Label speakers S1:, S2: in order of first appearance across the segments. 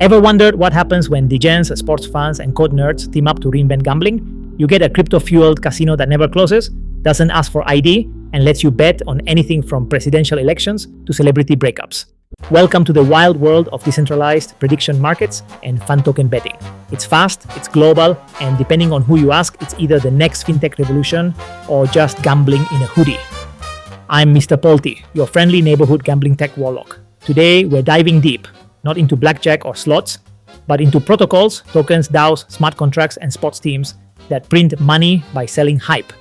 S1: Ever wondered what happens when degens, sports fans, and code nerds team up to reinvent gambling? You get a crypto-fueled casino that never closes, doesn't ask for ID, and lets you bet on anything from presidential elections to celebrity breakups. Welcome to the wild world of decentralized prediction markets and fan token betting. It's fast, it's global, and depending on who you ask, it's either the next fintech revolution or just gambling in a hoodie. I'm Mr. Polti, your friendly neighborhood gambling tech warlock. Today, we're diving deep, not into blackjack or slots, but into protocols, tokens, DAOs, smart contracts, and sports teams that print money by selling hype.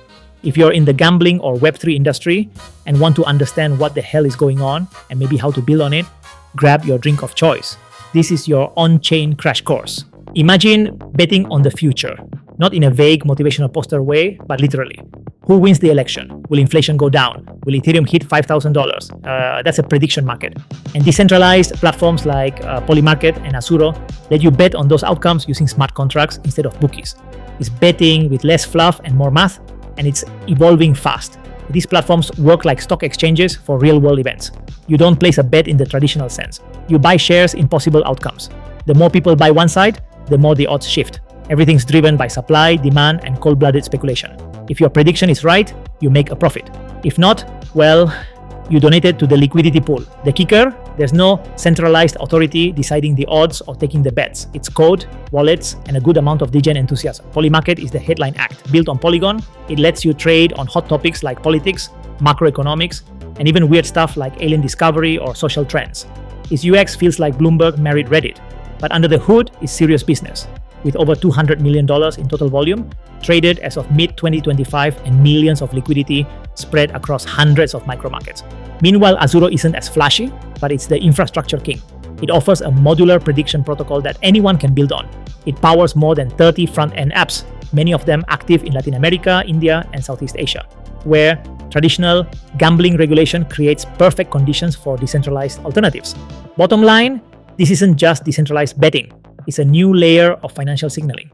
S1: If you're in the gambling or Web3 industry and want to understand what the hell is going on and maybe how to build on it, grab your drink of choice. This is your on-chain crash course. Imagine betting on the future, not in a vague motivational poster way, but literally. Who wins the election? Will inflation go down? Will Ethereum hit $5,000? That's a prediction market. And decentralized platforms like Polymarket and Azuro let you bet on those outcomes using smart contracts instead of bookies. It's betting with less fluff and more math, and it's evolving fast. These platforms work like stock exchanges for real-world events. You don't place a bet in the traditional sense. You buy shares in possible outcomes. The more people buy one side, the more the odds shift. Everything's driven by supply, demand, and cold-blooded speculation. If your prediction is right, you make a profit. If not, well, you donate it to the liquidity pool. The kicker? There's no centralized authority deciding the odds or taking the bets. It's code, wallets, and a good amount of degen enthusiasm. Polymarket is the headline act. Built on Polygon, it lets you trade on hot topics like politics, macroeconomics, and even weird stuff like alien discovery or social trends. Its UX feels like Bloomberg married Reddit, but under the hood is serious business. With over $200 million in total volume, traded as of mid-2025 and millions of liquidity spread across hundreds of micro-markets. Meanwhile, Azuro isn't as flashy, but it's the infrastructure king. It offers a modular prediction protocol that anyone can build on. It powers more than 30 front-end apps, many of them active in Latin America, India, and Southeast Asia, where traditional gambling regulation creates perfect conditions for decentralized alternatives. Bottom line, this isn't just decentralized betting. It's a new layer of financial signaling,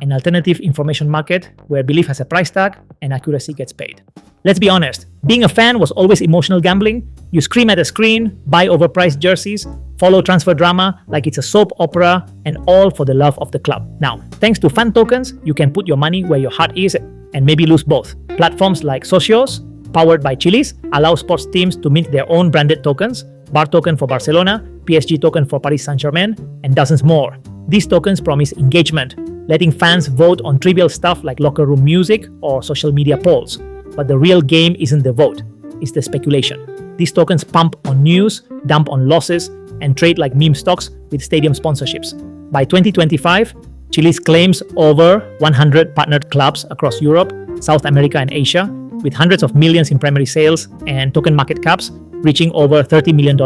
S1: an alternative information market where belief has a price tag and accuracy gets paid. Let's be honest, being a fan was always emotional gambling. You scream at a screen, buy overpriced jerseys, follow transfer drama like it's a soap opera, and all for the love of the club. Now, thanks to fan tokens, you can put your money where your heart is and maybe lose both. Platforms like Socios, powered by Chili's, allow sports teams to mint their own branded tokens, Bar token for Barcelona, PSG token for Paris Saint-Germain, and dozens more. These tokens promise engagement, letting fans vote on trivial stuff like locker room music or social media polls. But the real game isn't the vote, it's the speculation. These tokens pump on news, dump on losses, and trade like meme stocks with stadium sponsorships. By 2025, Chili's claims over 100 partnered clubs across Europe, South America, and Asia, with hundreds of millions in primary sales and token market caps reaching over $30 million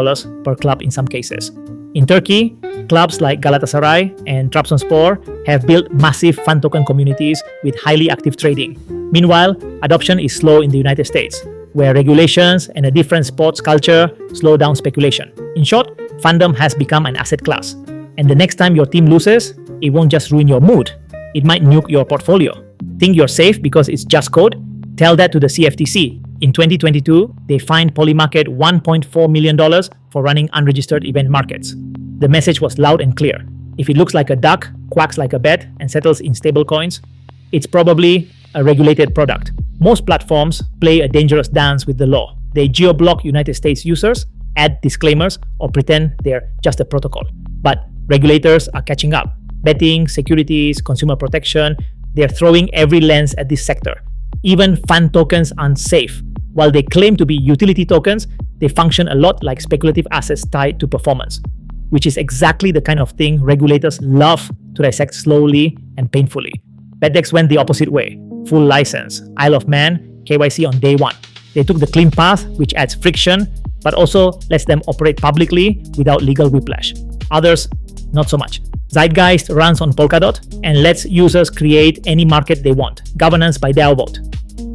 S1: per club in some cases. In Turkey, clubs like Galatasaray and Trabzonspor have built massive fan token communities with highly active trading. Meanwhile, adoption is slow in the United States, where regulations and a different sports culture slow down speculation. In short, fandom has become an asset class. And the next time your team loses, it won't just ruin your mood, it might nuke your portfolio. Think you're safe because it's just code? Tell that to the CFTC. In 2022, they fined Polymarket $1.4 million for running unregistered event markets. The message was loud and clear. If it looks like a duck, quacks like a bat, and settles in stablecoins, it's probably a regulated product. Most platforms play a dangerous dance with the law. They geo-block United States users, add disclaimers, or pretend they're just a protocol. But regulators are catching up. Betting, securities, consumer protection, they're throwing every lens at this sector. Even fan tokens aren't safe. While they claim to be utility tokens, they function a lot like speculative assets tied to performance, which is exactly the kind of thing regulators love to dissect slowly and painfully. BetDex went the opposite way. Full license, Isle of Man, KYC on day one. They took the clean path, which adds friction, but also lets them operate publicly without legal whiplash. Others, not so much. Zeitgeist runs on Polkadot and lets users create any market they want. Governance by DAO vote.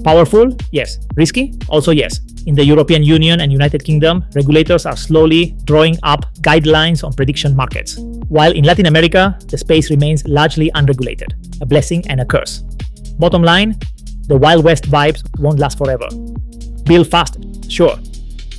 S1: Powerful? Yes. Risky? Also yes. In the European Union and United Kingdom, regulators are slowly drawing up guidelines on prediction markets. While in Latin America, the space remains largely unregulated, a blessing and a curse. Bottom line, the Wild West vibes won't last forever. Build fast, sure,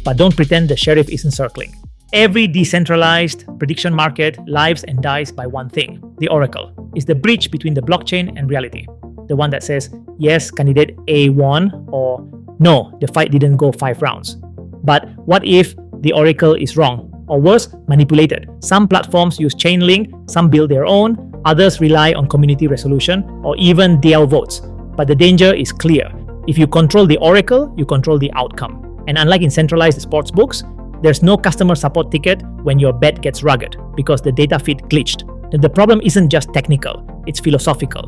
S1: but don't pretend the sheriff isn't circling. Every decentralized prediction market lives and dies by one thing: the oracle. It's the bridge between the blockchain and reality. The one that says, yes, candidate A won, or no, the fight didn't go 5 rounds. But what if the oracle is wrong? Or worse, manipulated. Some platforms use Chainlink, some build their own, others rely on community resolution, or even DAO votes. But the danger is clear. If you control the oracle, you control the outcome. And unlike in centralized sportsbooks, there's no customer support ticket when your bet gets rugged because the data feed glitched. Then the problem isn't just technical, it's philosophical.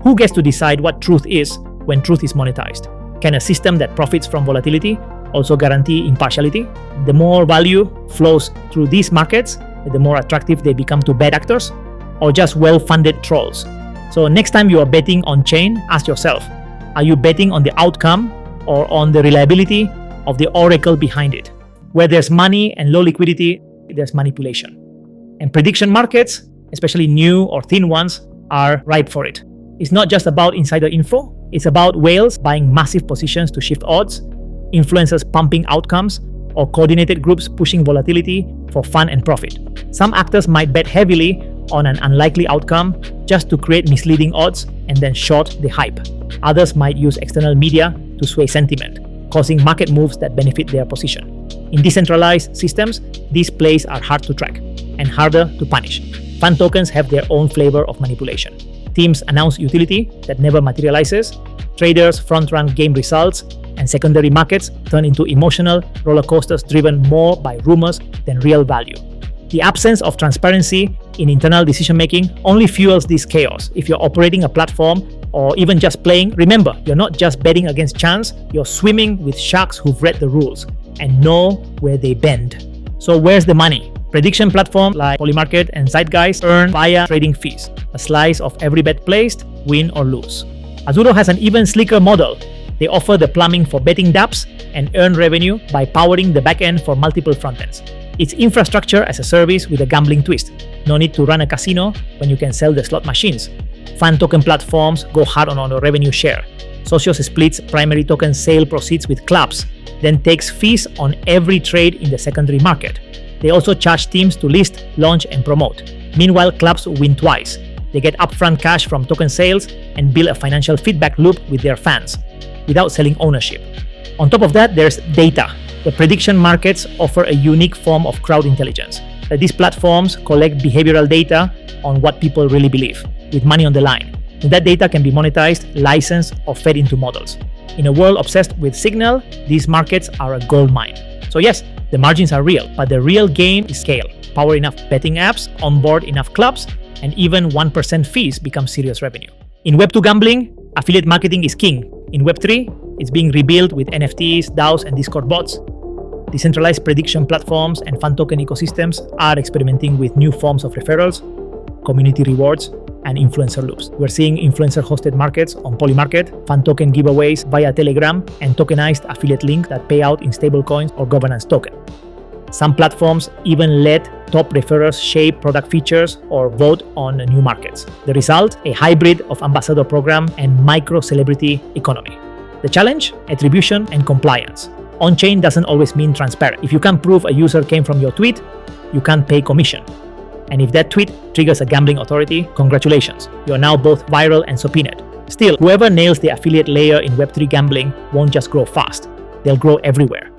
S1: Who gets to decide what truth is when truth is monetized? Can a system that profits from volatility also guarantee impartiality? The more value flows through these markets, the more attractive they become to bad actors or just well-funded trolls. So next time you are betting on chain, ask yourself, are you betting on the outcome or on the reliability of the oracle behind it? Where there's money and low liquidity, there's manipulation. And prediction markets, especially new or thin ones, are ripe for it. It's not just about insider info, it's about whales buying massive positions to shift odds, influencers pumping outcomes, or coordinated groups pushing volatility for fun and profit. Some actors might bet heavily on an unlikely outcome just to create misleading odds and then short the hype. Others might use external media to sway sentiment, causing market moves that benefit their position. In decentralized systems, these plays are hard to track and harder to punish. Fun tokens have their own flavor of manipulation. Teams announce utility that never materializes, traders front-run game results, and secondary markets turn into emotional roller coasters driven more by rumors than real value. The absence of transparency in internal decision-making only fuels this chaos. If you're operating a platform or even just playing, remember, you're not just betting against chance, you're swimming with sharks who've read the rules and know where they bend. So where's the money? Prediction platforms like Polymarket and Zeitgeist earn via trading fees, a slice of every bet placed, win or lose. Azuro has an even sleeker model. They offer the plumbing for betting dApps and earn revenue by powering the backend for multiple frontends. It's infrastructure as a service with a gambling twist. No need to run a casino when you can sell the slot machines. Fun token platforms go hard on a revenue share. Socios splits primary token sale proceeds with clubs, then takes fees on every trade in the secondary market. They also charge teams to list, launch, and promote. Meanwhile, clubs win twice. They get upfront cash from token sales and build a financial feedback loop with their fans, without selling ownership. On top of that, there's data. The prediction markets offer a unique form of crowd intelligence. These platforms collect behavioral data on what people really believe, with money on the line. And that data can be monetized, licensed, or fed into models. In a world obsessed with signal, these markets are a gold mine. So yes, the margins are real, but the real game is scale. Power enough betting apps, onboard enough clubs, and even 1% fees become serious revenue. In Web2 gambling, affiliate marketing is king. In Web3, it's being rebuilt with NFTs, DAOs, and Discord bots. Decentralized prediction platforms and fun token ecosystems are experimenting with new forms of referrals, community rewards, and influencer loops. We're seeing influencer-hosted markets on Polymarket, fun token giveaways via Telegram, and tokenized affiliate links that pay out in stablecoins or governance token. Some platforms even let top referrers shape product features or vote on new markets. The result, a hybrid of ambassador program and micro-celebrity economy. The challenge? Attribution and compliance. On-chain doesn't always mean transparent. If you can't prove a user came from your tweet, you can't pay commission. And if that tweet triggers a gambling authority, congratulations, you are now both viral and subpoenaed. Still, whoever nails the affiliate layer in Web3 gambling won't just grow fast, they'll grow everywhere.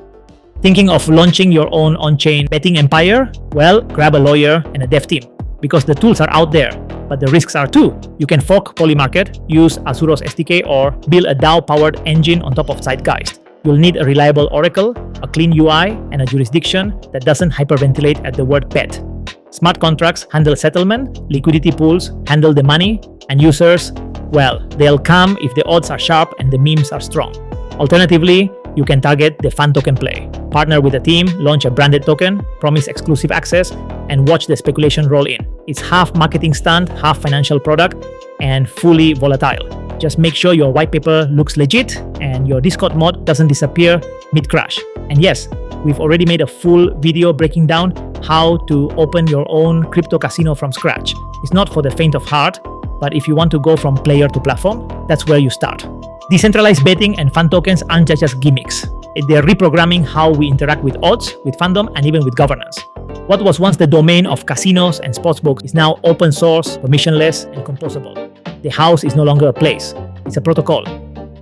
S1: Thinking of launching your own on-chain betting empire? Well, grab a lawyer and a dev team, because the tools are out there, but the risks are too. You can fork Polymarket, use Azuro's SDK, or build a DAO-powered engine on top of Zeitgeist. You'll need a reliable oracle, a clean UI, and a jurisdiction that doesn't hyperventilate at the word bet. Smart contracts handle settlement, liquidity pools handle the money, and users, well, they'll come if the odds are sharp and the memes are strong. Alternatively, you can target the fun token play. Partner with a team, launch a branded token, promise exclusive access, and watch the speculation roll in. It's half marketing stunt, half financial product, and fully volatile. Just make sure your white paper looks legit and your Discord mod doesn't disappear mid-crash. And yes, we've already made a full video breaking down how to open your own crypto casino from scratch. It's not for the faint of heart, but if you want to go from player to platform, that's where you start. Decentralized betting and fun tokens aren't just gimmicks. they're reprogramming how we interact with odds, with fandom, and even with governance. What was once the domain of casinos and sportsbooks is now open source, permissionless, and composable. The house is no longer a place, it's a protocol.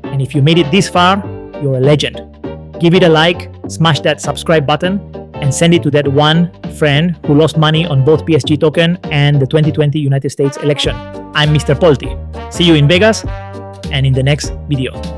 S1: And if you made it this far, you're a legend. Give it a like, smash that subscribe button, and send it to that one friend who lost money on both PSG token and the 2020 United States election. I'm Mr. Polti. See you in Vegas and in the next video.